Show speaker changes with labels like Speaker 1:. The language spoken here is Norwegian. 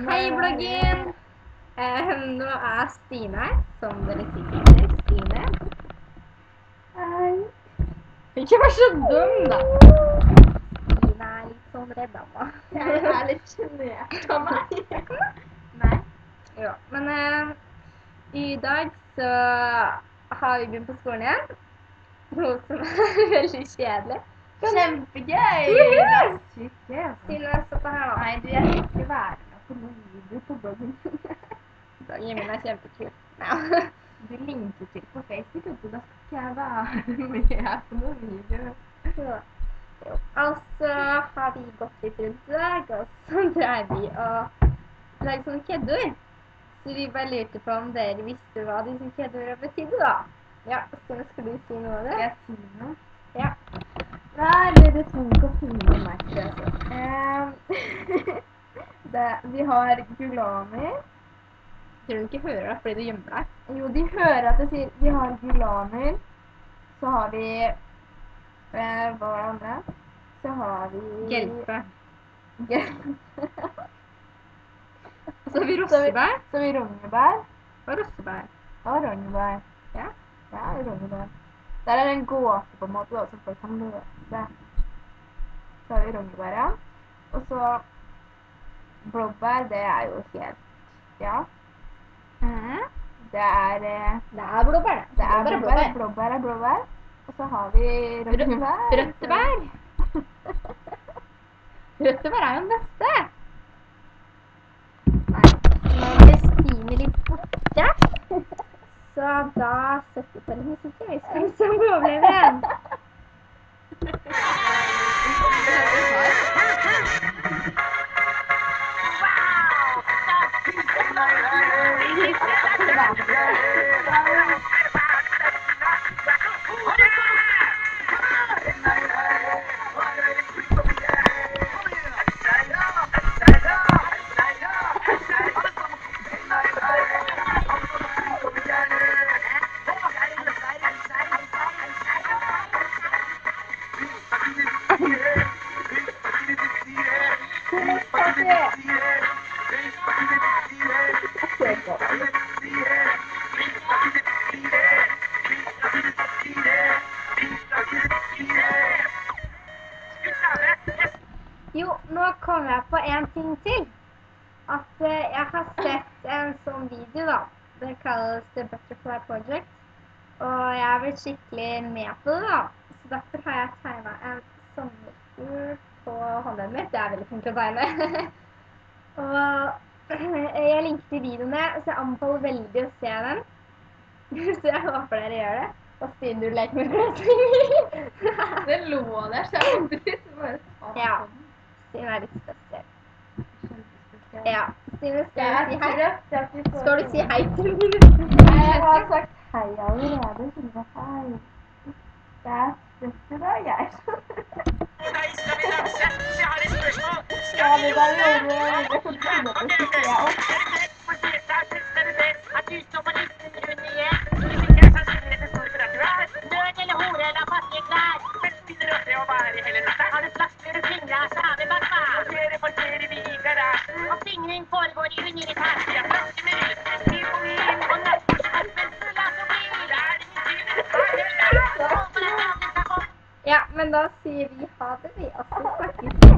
Speaker 1: Hei, bloggen! Nå er Stine her, som dere sikkert ser. Stine. Hei. Ikke vær så dum, da. Stine er litt sånn redd av meg.
Speaker 2: Jeg er litt genert av meg.
Speaker 1: Nei. Ja, men i dag så har vi begynt på skolen igjen. Noe som er veldig kjedelig.
Speaker 2: Kjempegøy! Det er sykt gøy, altså.
Speaker 1: Stine, stopp her da.
Speaker 2: Nei, du, jeg skal ikke være med på noen video på bloggen.
Speaker 1: Bloggen min er kjempekul. Ja.
Speaker 2: Du linker til på Facebook, og da skal ikke jeg være med på noen video.
Speaker 1: Ja. Jo. Altså har vi gått litt rundt i dag, og så dreier vi å lage sånne kødder. Så vi bare lurte på om dere visste hva disse køddene betydde da. Ja, så skal du si noe av det?
Speaker 2: Skal jeg si noe?
Speaker 1: Ja.
Speaker 2: Nei, det trenger ikke å finne noe merke, altså. Vi har gulaner.
Speaker 1: Tror du ikke hører det fordi du gjemmer deg?
Speaker 2: Jo, de hører at jeg sier vi har gulaner. Så har vi hva var det andre? Så har vi
Speaker 1: Gelpe.
Speaker 2: Gelpe.
Speaker 1: Så har vi rossebær.
Speaker 2: Så har vi rognebær.
Speaker 1: Hva er rossebær?
Speaker 2: Og rognebær.
Speaker 1: Ja.
Speaker 2: Ja, rognebær. Der er en gåte på en måte da, som folk kan løse. Så har vi rognebær, ja. Og så blåbær, det er jo helt, ja. Det er
Speaker 1: blåbær, det.
Speaker 2: Det er blåbær. Blåbær er blåbær. Og så har vi rognebær.
Speaker 1: Røttebær. Røttebær er jo den beste. Nei, nå ble Stine litt borte. Så da setter vi på litt musikk, vi skal se om vi overlever den. Jo, nå kommer jeg på en ting til. At jeg har sett en sånn video da. Det kalles The Butterfly Project. Og jeg har vært skikkelig med på det da. Så derfor har jeg tegnet en sommerfugl på hånden mitt. Det er veldig fint å tegne. Og jeg linker til videoene, så jeg anbefaler veldig å se den. Så jeg håper dere gjør det. Og siden du leker med gløsninger.
Speaker 2: Det lå der, så jeg måtte liksom bare ta på
Speaker 1: Ja,
Speaker 2: den.
Speaker 1: Stine er litt spesiell. Ja, Stine, skal du si hei? Skal du si hei til meg?
Speaker 2: Jeg har sagt hei allerede, så det er hei. Det er stress i dag, jeg. Ja, det der gjorde jeg så tydelig at det skulle jeg opp.
Speaker 1: Ja, men da sier vi ha det, vi. Og så snakkes vi.